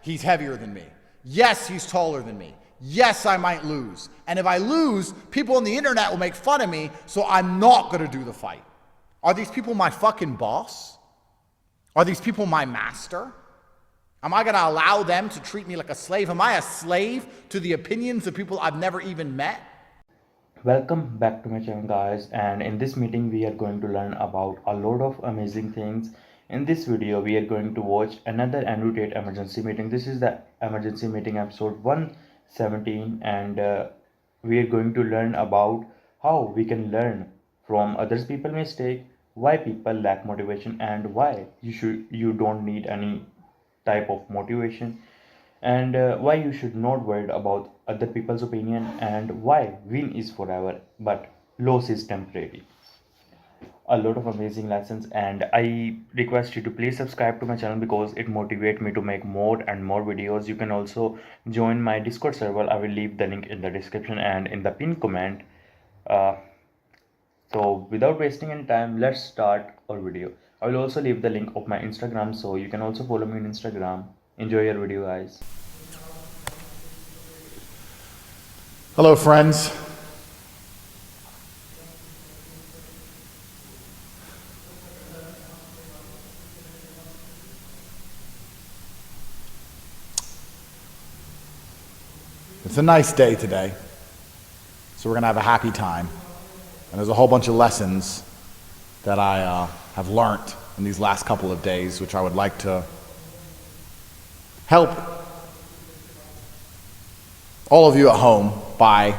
he's heavier than me. Yes, he's taller than me. Yes, I might lose. And if I lose, people on the internet will make fun of me, so I'm not gonna do the fight. Are these people my fucking boss? Are these people my master? Am I gonna allow them to treat me like a slave? Am I a slave to the opinions of people I've never even met? Welcome back to my channel, guys, and in this meeting we are going to learn about a lot of amazing things. In this video we are going to watch another Andrew Tate emergency meeting. This is the emergency meeting episode 117, and we are going to learn about how we can learn from others people's mistake, why people lack motivation, and why you don't need any type of motivation, and why you should not worry about other people's opinion, and why win is forever but loss is temporary. A lot of amazing lessons, and I request you to please subscribe to my channel because it motivates me to make more and more videos. You can also join my Discord server. I will leave the link in the description and in the pinned comment. So without wasting any time, let's start our video. I will also leave the link of my Instagram, so you can also follow me on Instagram. Enjoy your video, guys. Hello, friends. It's a nice day today, so we're gonna have a happy time. And there's a whole bunch of lessons that I have learned in these last couple of days, which I would like to help all of you at home by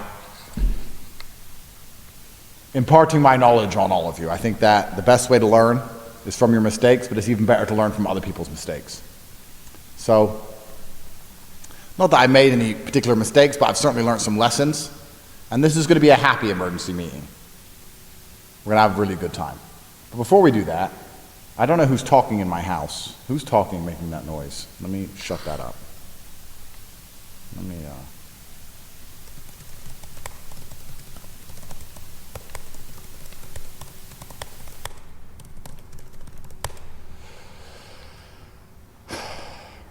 imparting my knowledge on all of you. I think that the best way to learn is from your mistakes, but it's even better to learn from other people's mistakes. So, not that I made any particular mistakes, but I've certainly learned some lessons. And this is going to be a happy emergency meeting. We're going to have a really good time. But before we do that, I don't know who's talking in my house. Who's talking, making that noise? Let me shut that up. Let me,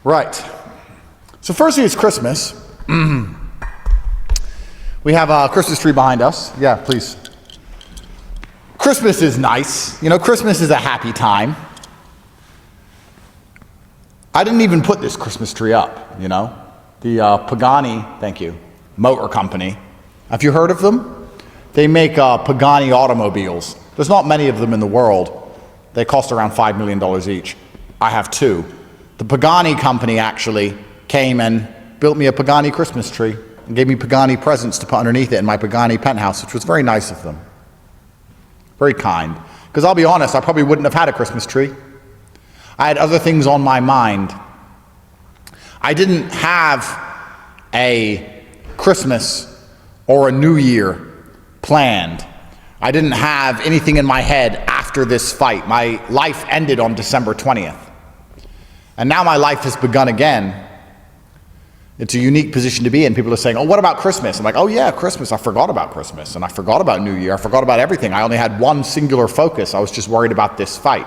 Right. So firstly, it's Christmas. We have a Christmas tree behind us. Yeah, please. Christmas is nice. You know, Christmas is a happy time. I didn't even put this Christmas tree up, you know. The Pagani, thank you, motor company. Have you heard of them? They make Pagani automobiles. There's not many of them in the world. They cost around $5 million each. I have two. The Pagani company actually came and built me a Pagani Christmas tree and gave me Pagani presents to put underneath it in my Pagani penthouse, which was very nice of them. Very kind. Because I'll be honest, I probably wouldn't have had a Christmas tree. I had other things on my mind. I didn't have a Christmas or a New Year planned. I didn't have anything in my head after this fight. My life ended on December 20th. And now my life has begun again. It's a unique position to be in. People are saying, oh, what about Christmas? I'm like, oh yeah, Christmas. I forgot about Christmas. And I forgot about New Year. I forgot about everything. I only had one singular focus. I was just worried about this fight.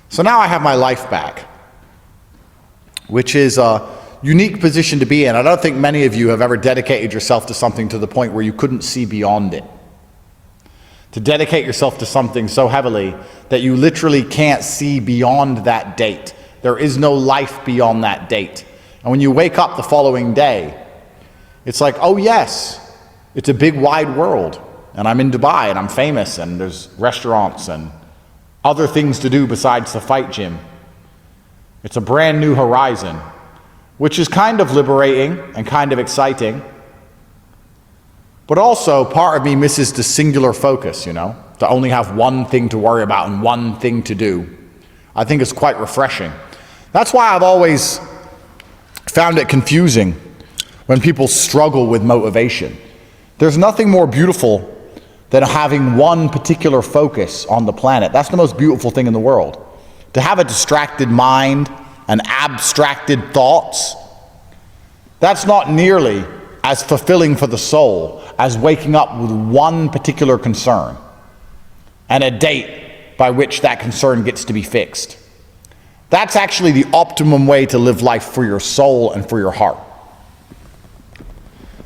So now I have my life back, which is a unique position to be in. I don't think many of you have ever dedicated yourself to something to the point where you couldn't see beyond it. To dedicate yourself to something so heavily that you literally can't see beyond that date. There is no life beyond that date. And when you wake up the following day, it's like, oh yes, it's a big wide world. And I'm in Dubai and I'm famous and there's restaurants and other things to do besides the fight gym. It's a brand new horizon, which is kind of liberating and kind of exciting. But also part of me misses the singular focus, you know, to only have one thing to worry about and one thing to do. I think it's quite refreshing. That's why I've always found it confusing when people struggle with motivation. There's nothing more beautiful than having one particular focus on the planet. That's the most beautiful thing in the world. To have a distracted mind and abstracted thoughts, that's not nearly as fulfilling for the soul as waking up with one particular concern and a date by which that concern gets to be fixed. That's actually the optimum way to live life for your soul and for your heart.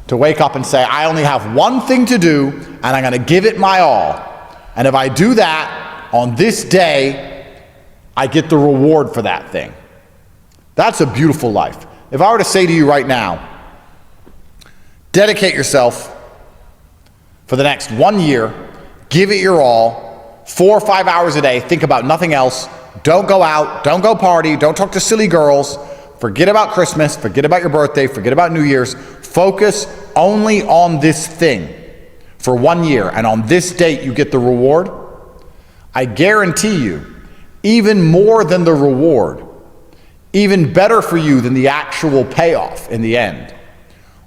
To wake up and say, I only have one thing to do, and I'm going to give it my all. And if I do that on this day, I get the reward for that thing. That's a beautiful life. If I were to say to you right now, dedicate yourself for the next 1 year, give it your all, 4 or 5 hours a day, think about nothing else, don't go out, don't go party, don't talk to silly girls, forget about Christmas, forget about your birthday, forget about New Year's, focus only on this thing for 1 year, and on this date you get the reward. I guarantee you, even more than the reward, even better for you than the actual payoff in the end,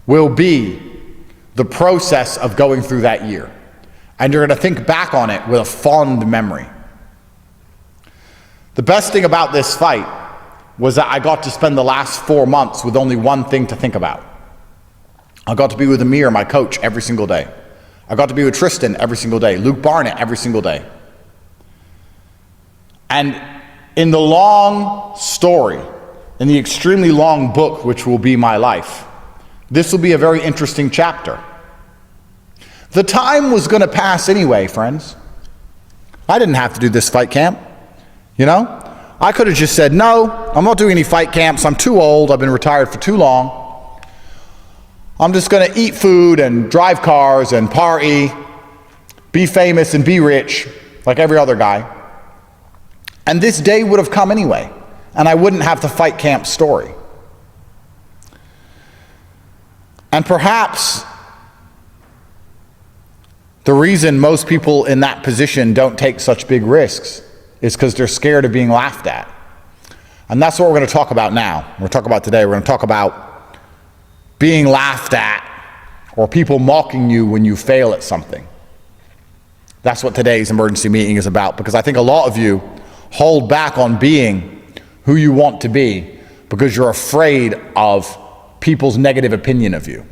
will be the process of going through that year. And you're going to think back on it with a fond memory. The best thing about this fight was that I got to spend the last 4 months with only one thing to think about. I got to be with Amir, my coach, every single day. I got to be with Tristan every single day, Luke Barnett every single day. And in the long story, in the extremely long book, which will be my life, this will be a very interesting chapter. The time was going to pass anyway, friends. I didn't have to do this fight camp, you know? I could have just said, no, I'm not doing any fight camps. I'm too old. I've been retired for too long. I'm just going to eat food and drive cars and party, be famous and be rich like every other guy. And this day would have come anyway, and I wouldn't have the fight camp story. And perhaps the reason most people in that position don't take such big risks is because they're scared of being laughed at. And that's what we're going to talk about now. We're going to talk about today. We're going to talk about being laughed at or people mocking you when you fail at something. That's what today's emergency meeting is about, because I think a lot of you hold back on being who you want to be because you're afraid of people's negative opinion of you.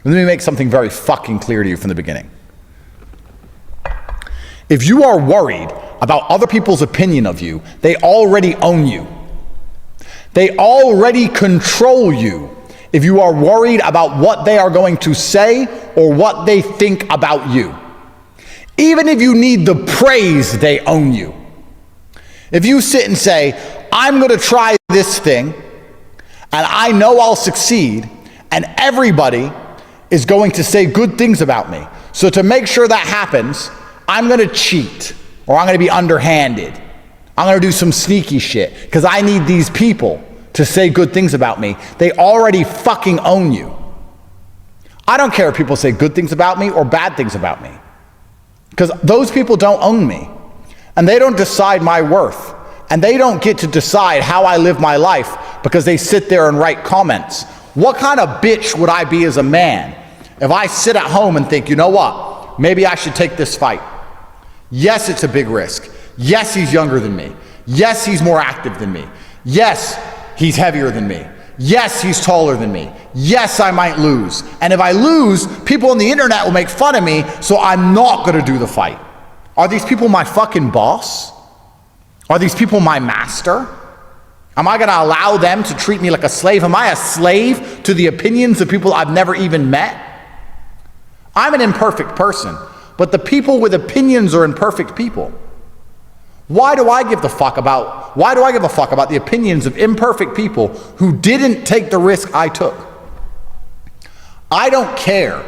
Let me make something very fucking clear to you from the beginning. If you are worried about other people's opinion of you, they already own you. They already control you. If you are worried about what they are going to say or what they think about you, even if you need the praise, they own you. If you sit and say, I'm going to try this thing, and I know I'll succeed, and everybody is going to say good things about me. So to make sure that happens, I'm going to cheat, or I'm going to be underhanded. I'm going to do some sneaky shit, because I need these people to say good things about me. They already fucking own you. I don't care if people say good things about me or bad things about me, because those people don't own me, and they don't decide my worth, and they don't get to decide how I live my life because they sit there and write comments. What kind of bitch would I be as a man if I sit at home and think, you know what, maybe I should take this fight? Yes, it's a big risk. Yes, he's younger than me. Yes, he's more active than me. Yes, he's heavier than me. Yes, he's taller than me. Yes, I might lose. And if I lose, people on the internet will make fun of me, so I'm not going to do the fight. Are these people my fucking boss? Are these people my master? Am I going to allow them to treat me like a slave? Am I a slave to the opinions of people I've never even met? I'm an imperfect person, but the people with opinions are imperfect people. Why do I give a fuck about the opinions of imperfect people who didn't take the risk I took? I don't care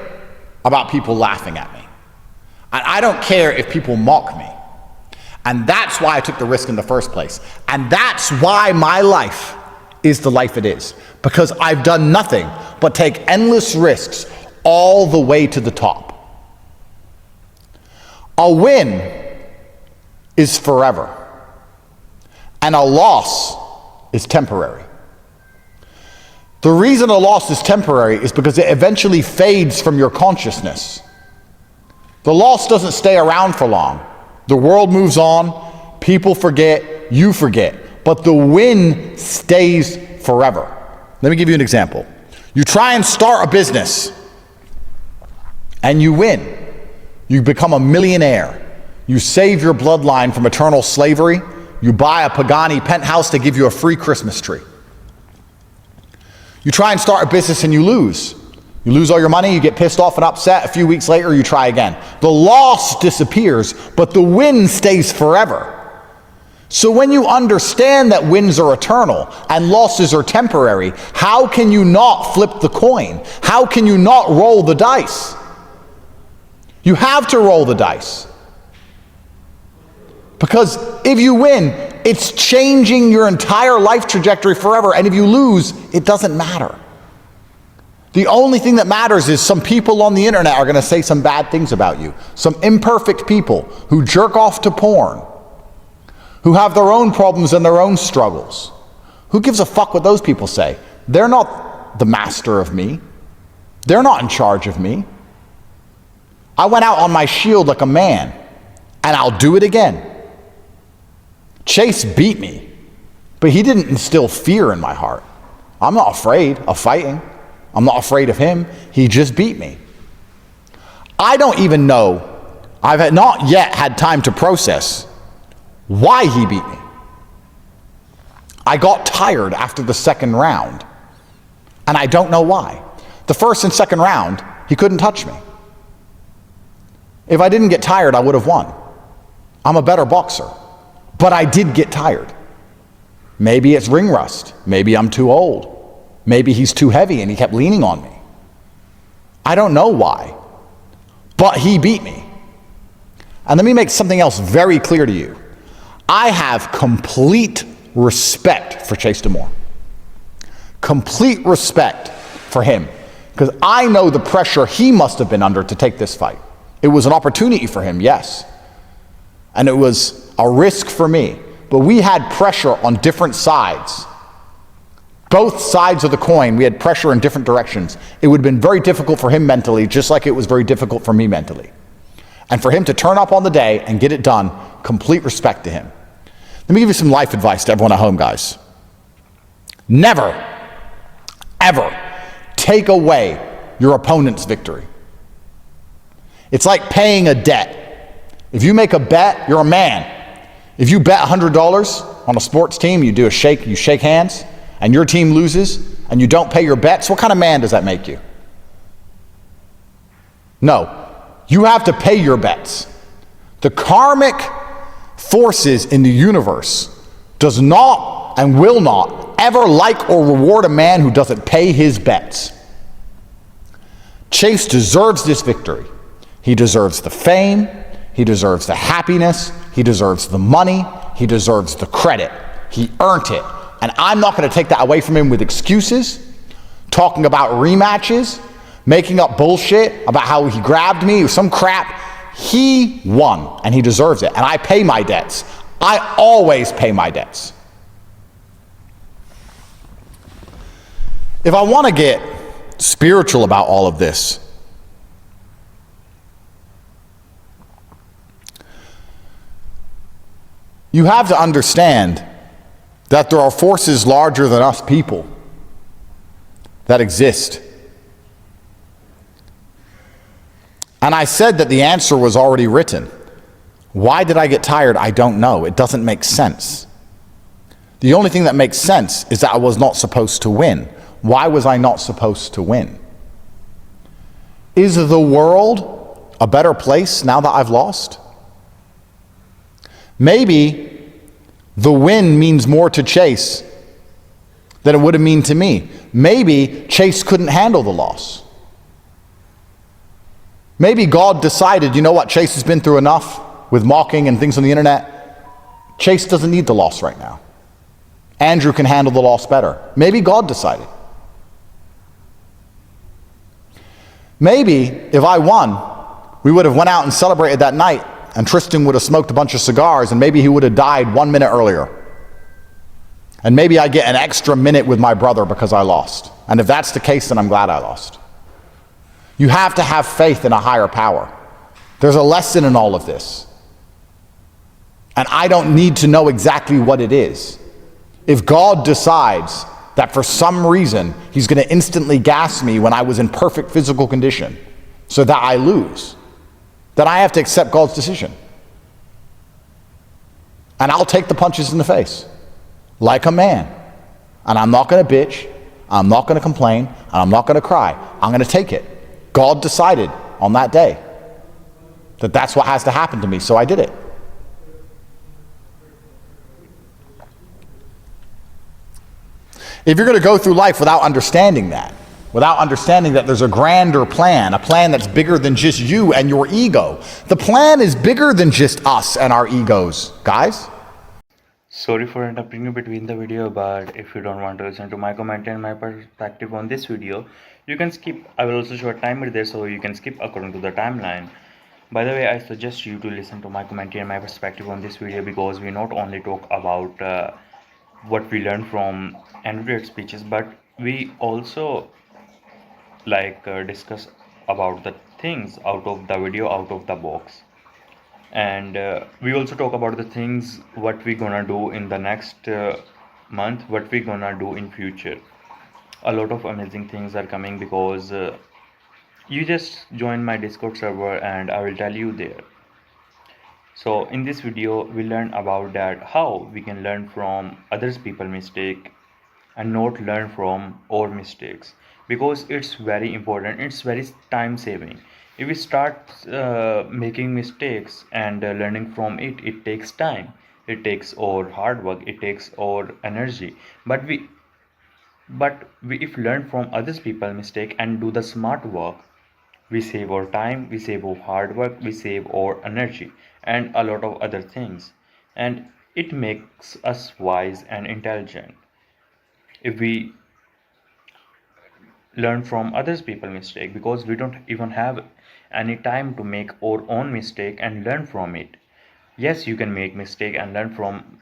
about people laughing at me. And I don't care if people mock me. And that's why I took the risk in the first place. And that's why my life is the life it is. Because I've done nothing but take endless risks all the way to the top. A win is forever, and a loss is temporary. The reason a loss is temporary is because it eventually fades from your consciousness. The loss doesn't stay around for long. The world moves on, people forget, you forget, but the win stays forever. Let me give you an example. You try and start a business, and you win. You become a millionaire. You save your bloodline from eternal slavery You buy a Pagani penthouse, they give you a free Christmas tree. You try and start a business and you lose. You lose all your money, you get pissed off and upset. A few weeks later, you try again. The loss disappears, but the win stays forever. So when you understand that wins are eternal and losses are temporary, how can you not flip the coin? How can you not roll the dice? You have to roll the dice. Because if you win, it's changing your entire life trajectory forever. And if you lose, it doesn't matter. The only thing that matters is some people on the internet are going to say some bad things about you. Some imperfect people who jerk off to porn, who have their own problems and their own struggles. Who gives a fuck what those people say? They're not the master of me. They're not in charge of me. I went out on my shield like a man, and I'll do it again. Chase beat me, but he didn't instill fear in my heart. I'm not afraid of fighting. I'm not afraid of him. He just beat me. I don't even know, I've not yet had time to process why he beat me. I got tired after the second round, and I don't know why. The first and second round, he couldn't touch me. If I didn't get tired, I would have won. I'm a better boxer, but I did get tired. Maybe it's ring rust. Maybe I'm too old. Maybe he's too heavy and he kept leaning on me. I don't know why, but he beat me. And let me make something else very clear to you. I have complete respect for Chase D'Amour. Complete respect for him, because I know the pressure he must have been under to take this fight. It was an opportunity for him, yes. And it was a risk for me. But we had pressure on different sides. Both sides of the coin, we had pressure in different directions. It would have been very difficult for him mentally, just like it was very difficult for me mentally. And for him to turn up on the day and get it done, complete respect to him. Let me give you some life advice to everyone at home, guys. Never, ever take away your opponent's victory. It's like paying a debt. If you make a bet, you're a man. If you bet $100 on a sports team, you shake hands, and your team loses, and you don't pay your bets, what kind of man does that make you? No, you have to pay your bets. The karmic forces in the universe does not and will not ever like or reward a man who doesn't pay his bets. Chase deserves this victory. He deserves the fame, he deserves the happiness, he deserves the money, he deserves the credit. He earned it. And I'm not going to take that away from him with excuses, talking about rematches, making up bullshit about how he grabbed me or some crap. He won, and he deserves it. And I pay my debts. I always pay my debts. If I want to get spiritual about all of this, you have to understand that there are forces larger than us people that exist. And I said that the answer was already written. Why did I get tired? I don't know. It doesn't make sense. The only thing that makes sense is that I was not supposed to win. Why was I not supposed to win? Is the world a better place now that I've lost? Maybe the win means more to Chase than it would have meant to me. Maybe Chase couldn't handle the loss. Maybe God decided, you know what, Chase has been through enough with mocking and things on the internet. Chase doesn't need the loss right now. Andrew can handle the loss better. Maybe God decided. Maybe if I won, we would have went out and celebrated that night, and Tristan would have smoked a bunch of cigars, and maybe he would have died 1 minute earlier. And maybe I get an extra minute with my brother because I lost. And if that's the case, then I'm glad I lost. You have to have faith in a higher power. There's a lesson in all of this. And I don't need to know exactly what it is. If God decides that for some reason he's going to instantly gas me when I was in perfect physical condition so that I lose, then I have to accept God's decision. And I'll take the punches in the face like a man. And I'm not going to bitch, I'm not going to complain, and I'm not going to cry. I'm going to take it. God decided on that day that that's what has to happen to me, so I did it. If you're going to go through life without understanding that there's a grander plan, a plan that's bigger than just you and your ego. The plan is bigger than just us and our egos, guys. Sorry for interrupting you between the video, but if you don't want to listen to my comment and my perspective on this video, you can skip. I will also show a timer there so you can skip according to the timeline. By the way, I suggest you to listen to my commentary and my perspective on this video, because we not only talk about what we learned from Andrew Tate speeches, but we also discuss about the things out of the video, out of the box. And we also talk about the things what we gonna do in the next month, what we gonna do in future. A lot of amazing things are coming, because you just join my Discord server and I will tell you there. So in this video we learn about that how we can learn from others people mistake and not learn from our mistakes, because it's very important, it's very time saving. If we start making mistakes and learning from it, it takes time, it takes our hard work, it takes our energy. But we if learn from others people mistake and do the smart work, we save our time, we save our hard work, we save our energy, and a lot of other things. And it makes us wise and intelligent. If we learn from others people mistake, because we don't even have any time to make our own mistake and learn from it. Yes, you can make mistake and learn from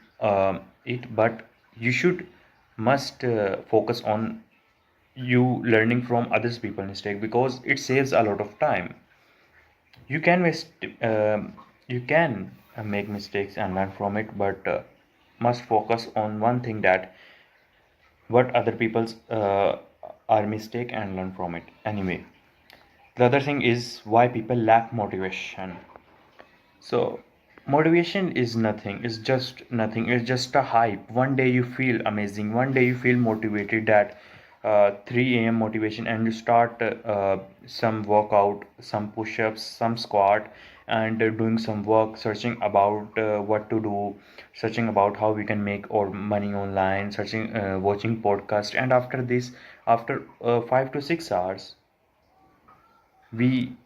it, but you should must focus on you learning from others people mistake, because it saves a lot of time. You can you can make mistakes and learn from it, but must focus on one thing, that what other people's are mistake, and learn from it anyway. The other thing is why people lack motivation. So motivation is nothing, it's just nothing, it's just a hype. One day you feel amazing, one day you feel motivated, that 3 a.m. motivation, and you start some workout, some push-ups, some squat, and doing some work, searching about what to do, searching about how we can make our money online, searching watching podcast. And after this, after 5 to 6 hours, we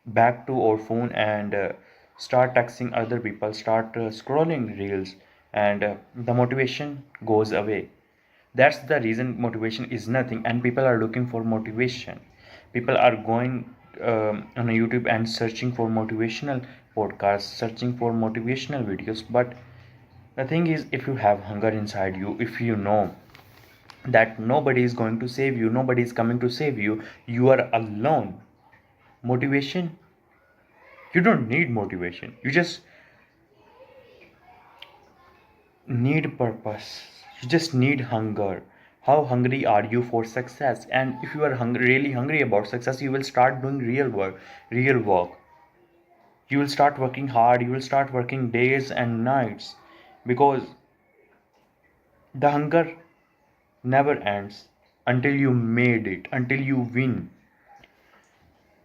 back to our phone and start texting other people, start scrolling reels, and the motivation goes away. That's the reason motivation is nothing, and people are looking for motivation. People are going on YouTube and searching for motivational podcasts, searching for motivational videos. But the thing is, if you have hunger inside you, if you know that nobody is going to save you, nobody is coming to save you, you are alone. Motivation, you don't need motivation, you just need purpose, you just need hunger. How hungry are you for success? And if you are really hungry about success, you will start doing real work. You will start working hard, you will start working days and nights, because the hunger never ends until you made it, until you win.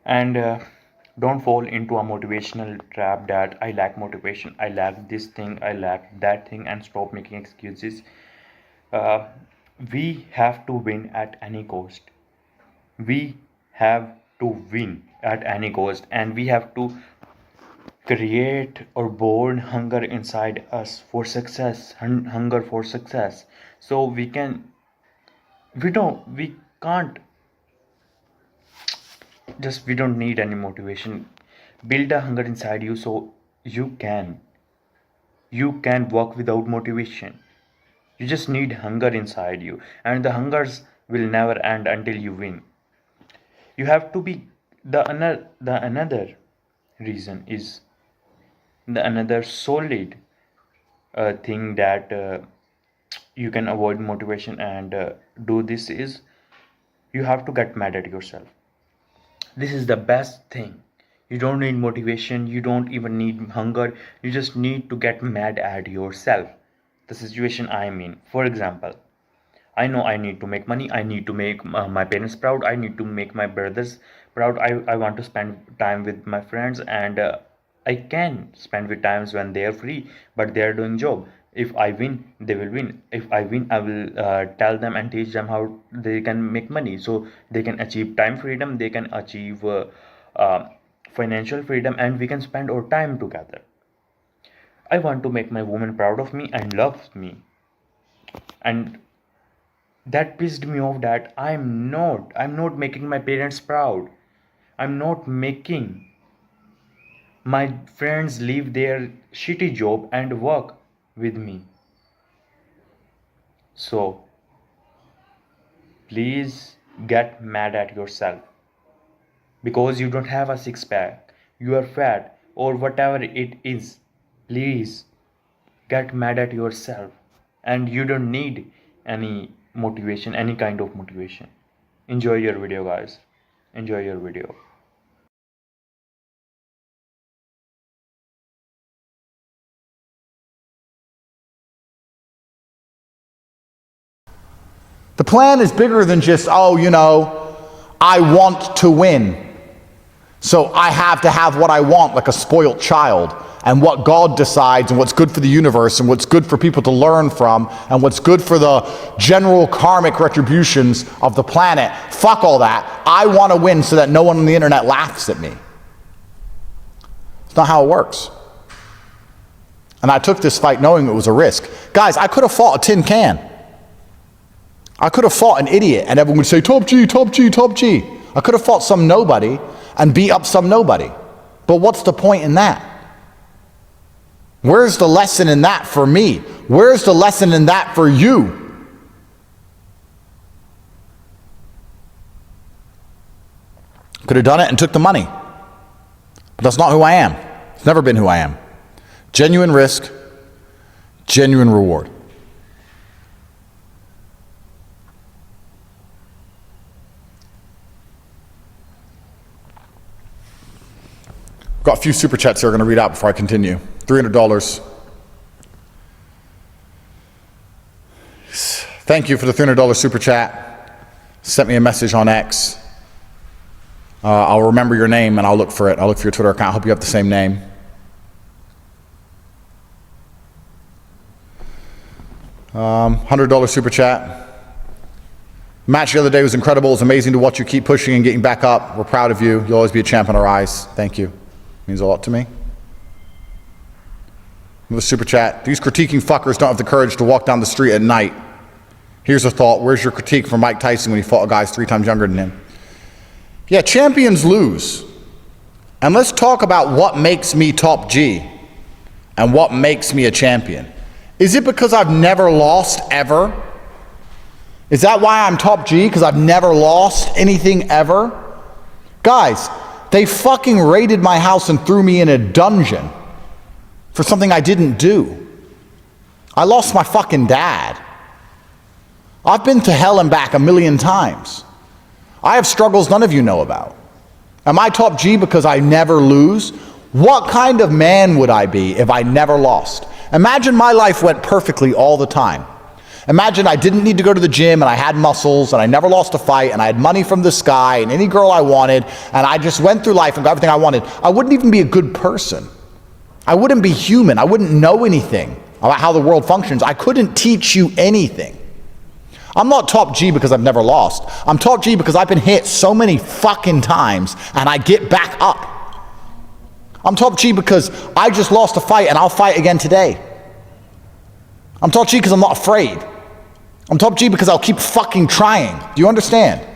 And don't fall into a motivational trap, that I lack motivation, I lack this thing, I lack that thing, and stop making excuses. uh, we have to win at any cost. We have to win at any cost, and we have to create or born hunger inside us for success, hunger for success. So we can't just, we don't need any motivation. Build a hunger inside you, so you can work without motivation. You just need hunger inside you, and the hungers will never end until you win. You have to be the another reason is the another solid thing that you can avoid motivation and do this is, you have to get mad at yourself. This is the best thing You don't need motivation. You don't even need hunger. You just need to get mad at yourself. The situation I'm in. For example, I know I need to make money. I need to make my parents proud. I need to make my brothers proud. I want to spend time with my friends, and I can spend with times when they are free, but they are doing job. If I win, they will win. If I win, I will tell them and teach them how they can make money, so they can achieve time freedom. They can achieve uh, financial freedom, and we can spend our time together. I want to make my woman proud of me and love me, and that pissed me off that I'm not making my parents proud. I'm not making my friends leave their shitty job and work with me. So please get mad at yourself because you don't have a six pack, you are fat, or whatever it is. Please get mad at yourself, and you don't need any motivation, any kind of motivation. Enjoy your video, guys. Enjoy your video. The plan is bigger than just, oh, I want to win. So I have to have what I want like a spoiled child. And what God decides and what's good for the universe and what's good for people to learn from and what's good for the general karmic retributions of the planet. Fuck all that. I want to win so that no one on the internet laughs at me. It's not how it works. And I took this fight knowing it was a risk. Guys, I could have fought a tin can. I could have fought an idiot and everyone would say, top G, top G, top G. I could have fought some nobody and beat up some nobody. But what's the point in that? Where's the lesson in that for me? Where's the lesson in that for you? Could have done it and took the money. But that's not who I am. It's never been who I am. Genuine risk, genuine reward. Got a few super chats here I'm going to read out before I continue. $300. Thank you for the $300 super chat. Sent me a message on X. I'll remember your name and I'll look for it. I'll look for your Twitter account. I hope you have the same name. $100 super chat. Match the other day was incredible. It was amazing to watch you keep pushing and getting back up. We're proud of you. You'll always be a champ in our eyes. Thank you. Means a lot to me. Another super chat. These critiquing fuckers don't have the courage to walk down the street at night. Here's a thought. Where's your critique from Mike Tyson when he fought guys 3 times younger than him? Yeah, champions lose. And let's talk about what makes me top G and what makes me a champion. Is it because I've never lost ever? Is that why I'm top G? Because I've never lost anything ever? Guys, they fucking raided my house and threw me in a dungeon for something I didn't do. I lost my fucking dad. I've been to hell and back 1,000,000 times. I have struggles none of you know about. Am I top G because I never lose? What kind of man would I be if I never lost? Imagine my life went perfectly all the time. Imagine I didn't need to go to the gym and I had muscles and I never lost a fight and I had money from the sky and any girl I wanted and I just went through life and got everything I wanted. I wouldn't even be a good person. I wouldn't be human. I wouldn't know anything about how the world functions. I couldn't teach you anything. I'm not top G because I've never lost. I'm top G because I've been hit so many fucking times and I get back up. I'm top G because I just lost a fight and I'll fight again today. I'm top G because I'm not afraid. I'm top G because I'll keep fucking trying. Do you understand?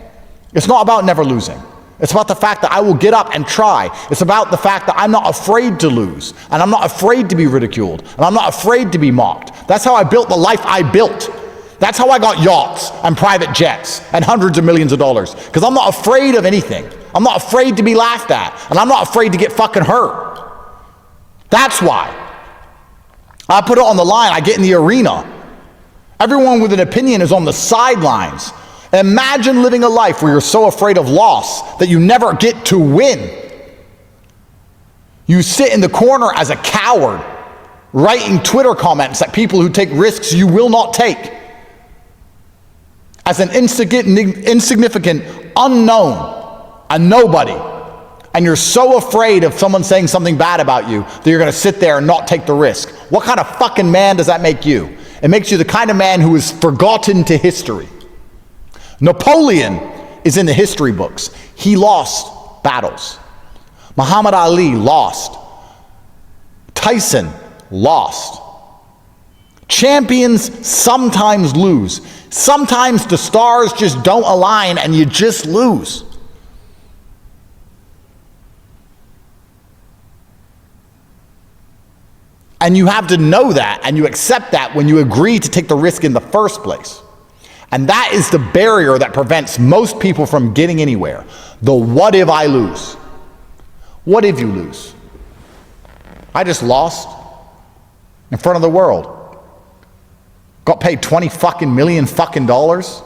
It's not about never losing. It's about the fact that I will get up and try. It's about the fact that I'm not afraid to lose. And I'm not afraid to be ridiculed. And I'm not afraid to be mocked. That's how I built the life I built. That's how I got yachts and private jets and hundreds of millions of dollars. Because I'm not afraid of anything. I'm not afraid to be laughed at. And I'm not afraid to get fucking hurt. That's why. I put it on the line. I get in the arena. Everyone with an opinion is on the sidelines. Imagine living a life where you're so afraid of loss that you never get to win. You sit in the corner as a coward, writing Twitter comments at people who take risks you will not take. As an insignificant unknown, a nobody. And you're so afraid of someone saying something bad about you that you're going to sit there and not take the risk. What kind of fucking man does that make you? It makes you the kind of man who is forgotten to history. Napoleon is in the history books. He lost battles. Muhammad Ali lost. Tyson lost. Champions sometimes lose. Sometimes the stars just don't align and you just lose. And you have to know that and you accept that when you agree to take the risk in the first place. And that is the barrier that prevents most people from getting anywhere. The what if I lose? What if you lose? I just lost in front of the world. Got paid 20 fucking million fucking dollars.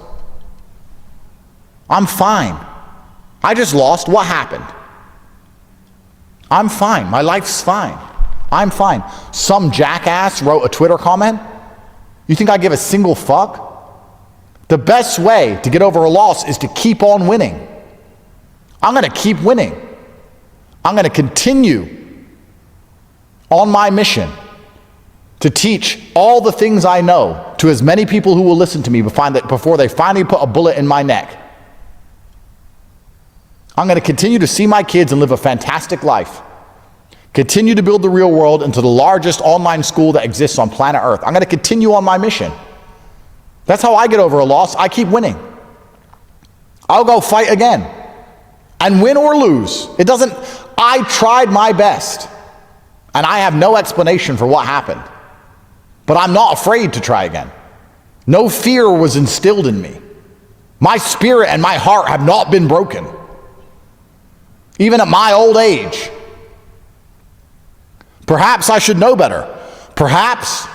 I'm fine. I just lost. What happened? I'm fine. My life's fine. I'm fine. Some jackass wrote a Twitter comment. You think I give a single fuck? The best way to get over a loss is to keep on winning. I'm going to keep winning. I'm going to continue on my mission to teach all the things I know to as many people who will listen to me before they finally put a bullet in my neck. I'm going to continue to see my kids and live a fantastic life. Continue to build the real world into the largest online school that exists on planet Earth. I'm going to continue on my mission. That's how I get over a loss. I keep winning. I'll go fight again. And win or lose. I tried my best. And I have no explanation for what happened. But I'm not afraid to try again. No fear was instilled in me. My spirit and my heart have not been broken. Even at my old age. Perhaps I should know better. Perhaps,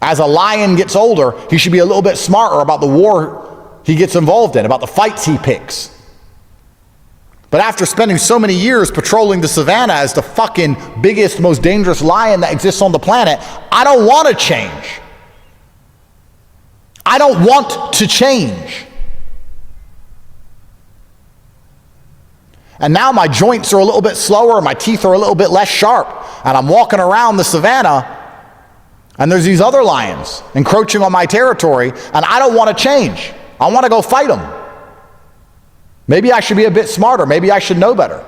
as a lion gets older, he should be a little bit smarter about the war he gets involved in, about the fights he picks. But after spending so many years patrolling the savannah as the fucking biggest, most dangerous lion that exists on the planet, I don't want to change. I don't want to change. And now my joints are a little bit slower, my teeth are a little bit less sharp, and I'm walking around the savannah, and there's these other lions encroaching on my territory, and I don't want to change. I want to go fight them. Maybe I should be a bit smarter. Maybe I should know better.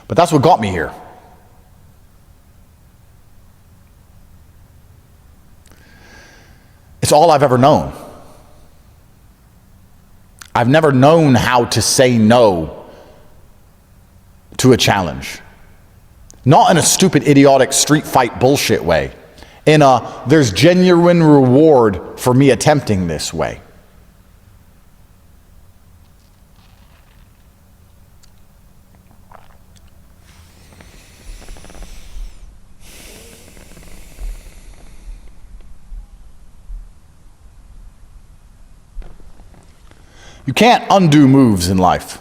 But that's what got me here. It's all I've ever known. I've never known how to say no to a challenge. Not in a stupid, idiotic street fight bullshit way. In a, there's genuine reward for me attempting this way. You can't undo moves in life.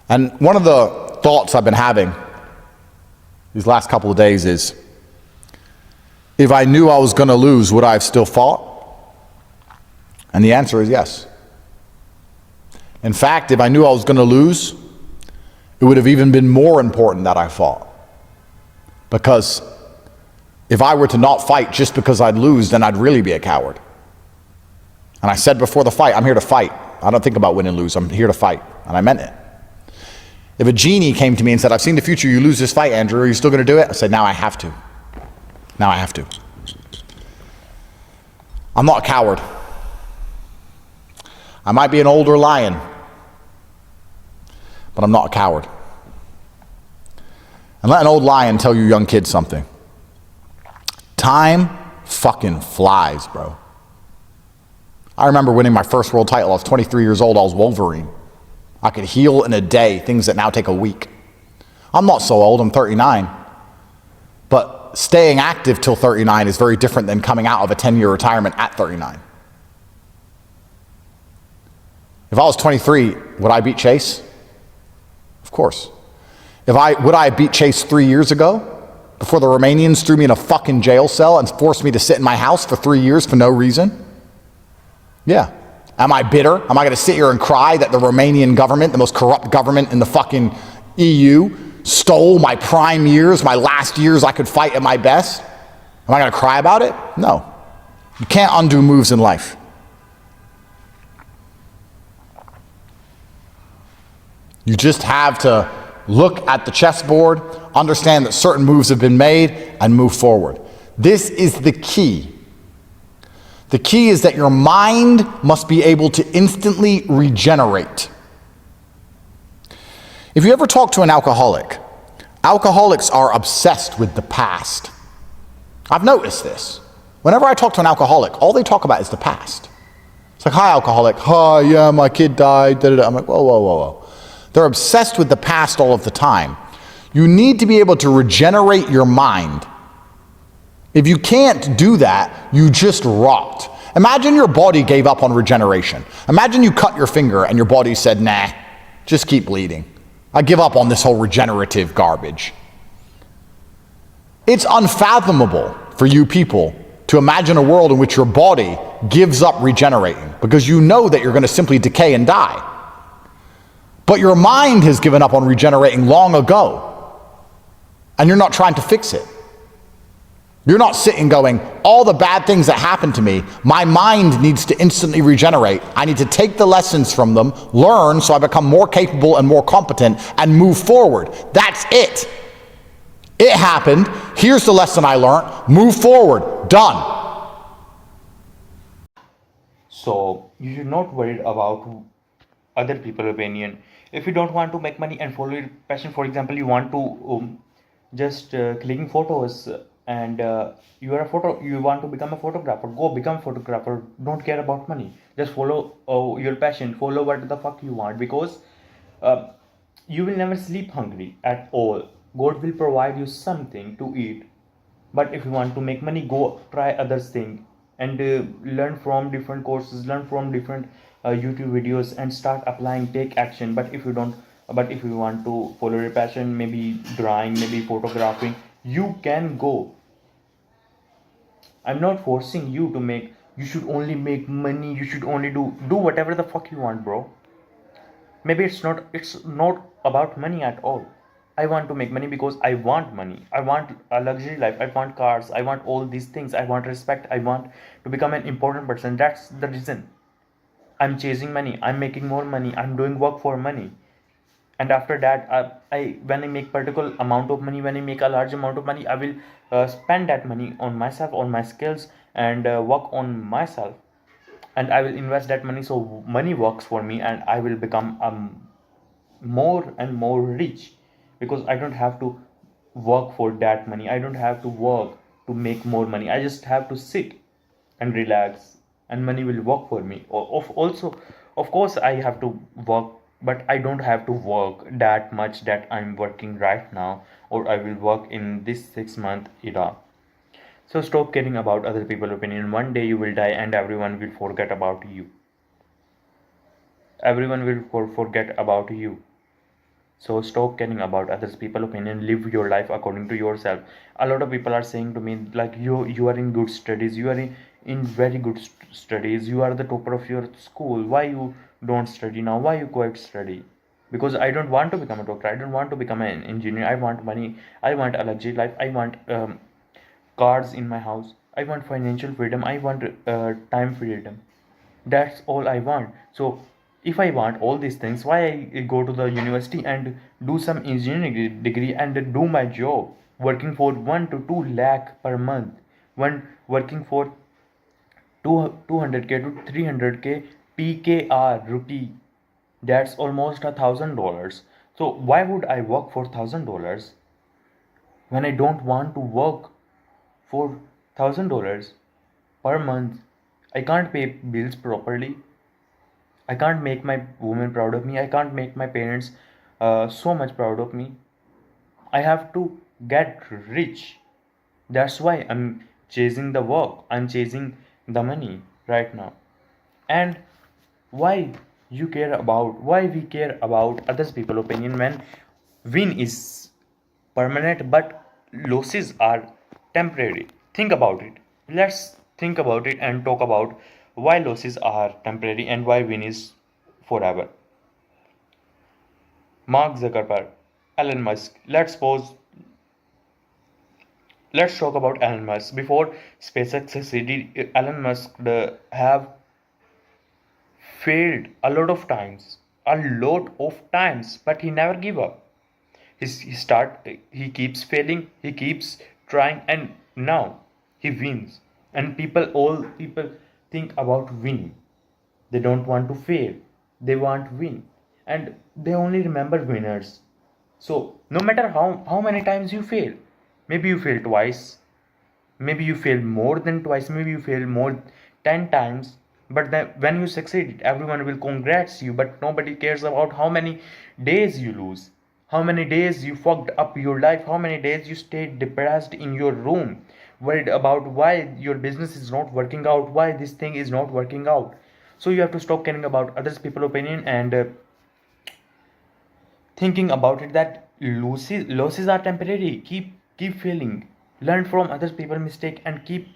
And one of the thoughts I've been having these last couple of days is, if I knew I was going to lose, would I have still fought? And the answer is yes. In fact, if I knew I was going to lose, it would have even been more important that I fought. Because if I were to not fight just because I'd lose, then I'd really be a coward. And I said before the fight, I'm here to fight. I don't think about win and lose. I'm here to fight. And I meant it. If a genie came to me and said, I've seen the future, you lose this fight, Andrew, are you still going to do it? I said, now I have to. Now I have to. I'm not a coward. I might be an older lion, but I'm not a coward. And let an old lion tell you young kids something. Time fucking flies, bro. I remember winning my first world title. I was 23 years old. I was Wolverine. I could heal in a day things that now take a week. I'm not so old. I'm 39. But staying active till 39 is very different than coming out of a 10-year retirement at 39. If I was 23, would I beat Chase? Of course. Would I have beat Chase 3 years ago? Before the Romanians threw me in a fucking jail cell and forced me to sit in my house for 3 years for no reason? Yeah. Am I bitter? Am I going to sit here and cry that the Romanian government, the most corrupt government in the fucking EU, stole my prime years, my last years I could fight at my best? Am I going to cry about it? No. You can't undo moves in life. You just have to look at the chessboard, understand that certain moves have been made, and move forward. This is the key. The key is that your mind must be able to instantly regenerate. If you ever talk to an alcoholic, alcoholics are obsessed with the past. I've noticed this. Whenever I talk to an alcoholic, all they talk about is the past. It's like, hi, alcoholic. Hi, yeah, my kid died. Da, da, da. I'm like, whoa, whoa, whoa, whoa. They're obsessed with the past all of the time. You need to be able to regenerate your mind. If you can't do that, you just rot. Imagine your body gave up on regeneration. Imagine you cut your finger and your body said, nah, just keep bleeding. I give up on this whole regenerative garbage. It's unfathomable for you people to imagine a world in which your body gives up regenerating because you know that you're going to simply decay and die. But your mind has given up on regenerating long ago, and you're not trying to fix it. You're not sitting going, all the bad things that happened to me, my mind needs to instantly regenerate. I need to take the lessons from them, learn so I become more capable and more competent, and move forward. That's it. It happened. Here's the lesson I learned. Move forward. Done. So you should not worry about other people's opinion. If you don't want to make money and follow your passion, for example, you want to just clicking photos and you want to become a photographer, go become a photographer. Don't care about money. Just follow your passion. Follow what the fuck you want, because you will never sleep hungry at all. God will provide you something to eat. But if you want to make money, go try other things and learn from different courses, learn from different YouTube videos, and start applying, take action. But if you want to follow your passion, maybe drawing, maybe photographing, you can go. I'm not forcing you to you should only make money, you should only do whatever the fuck you want, bro. Maybe it's not about money at all. I want to make money because I want money. I want a luxury life. I want cars. I want all these things. I want respect. I want to become an important person. That's the reason. I'm chasing money. I'm making more money. I'm doing work for money. And after that, when I make particular amount of money, when I make a large amount of money, I will spend that money on myself, on my skills, and work on myself. And I will invest that money so money works for me, and I will become more and more rich, because I don't have to work for that money. I don't have to work to make more money. I just have to sit and relax, and money will work for me. Also, of course, I have to work, but I don't have to work that much that I'm working right now, or I will work in this 6-month era. So stop caring about other people's opinion. One day you will die and everyone will forget about you. Everyone will forget about you. So stop caring about others people's opinion. Live your life according to yourself. A lot of people are saying to me, like, you are in good studies, you are in very good studies, you are the topper of your school, why you don't study now, why you quit study? Because I don't want to become a doctor, I don't want to become an engineer. I want money, I want a luxury life, I want cars in my house, I want financial freedom, I want time freedom. That's all I want. So if I want all these things, why I go to the university and do some engineering degree and do my job, working for 1 to 2 lakh per month, working for 200k to 300k PKR rupee. That's almost $1,000. So why would I work for $1,000 when I don't want to work for $1,000 per month? I can't pay bills properly. I can't make my woman proud of me. I can't make my parents so much proud of me. I have to get rich. That's why I'm chasing the work, I'm chasing the money right now. And why why we care about others people opinion when win is permanent but losses are temporary. Think about it. Let's think about it and talk about why losses are temporary and why win is forever. Mark Zuckerberg, Elon Musk. Let's talk about Elon Musk. Before SpaceX succeeded, Elon Musk have failed a lot of times, but he never give up. He keeps failing, he keeps trying, and now he wins. And all people think about winning. They don't want to fail. They want win, and they only remember winners. So no matter how many times you fail, maybe you fail twice, maybe you fail more than twice, maybe you fail more 10 times, but then when you succeed everyone will congrats you, but nobody cares about how many days you lose, how many days you fucked up your life, how many days you stayed depressed in your room, worried about why your business is not working out, why this thing is not working out. So you have to stop caring about others people opinion and thinking about it that losses are temporary. Keep failing, learn from other people mistake and keep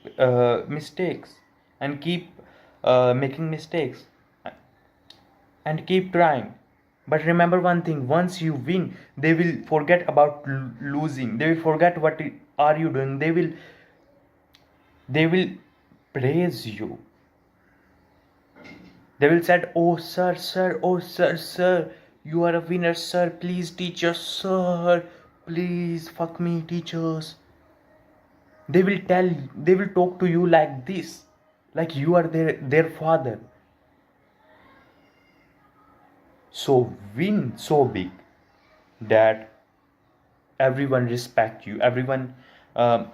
mistakes and keep making mistakes and keep trying. But remember one thing, once you win they will forget about losing, they will forget are you doing, they will praise you. They will say, "Oh, sir, oh, sir, you are a winner, sir. Please, teacher, sir. Please, fuck me, teachers." They will talk to you like this, like you are their father. So win so big that everyone respect you, everyone uh,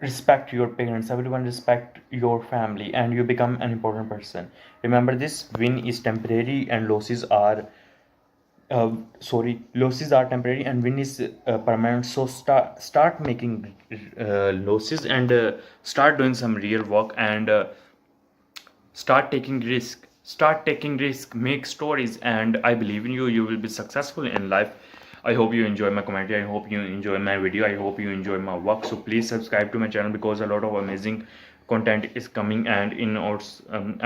respect your parents, everyone respect your family, and you become an important person. Remember this, win is temporary and losses are temporary and win is permanent. So start making losses and start doing some real work and start taking risk, make stories, and I believe in you, you will be successful in life. I hope you enjoy my commentary, I hope you enjoy my video, I hope you enjoy my work. So please subscribe to my channel because a lot of amazing content is coming and a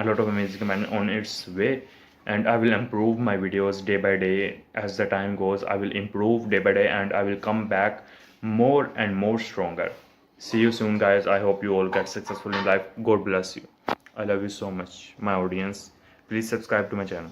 lot of amazing content on its way, and I will improve my videos day by day. As the time goes, I will improve day by day and I will come back more and more stronger. See you soon, guys. I hope you all get successful in life. God bless you. I love you so much, my audience. Please subscribe to my channel.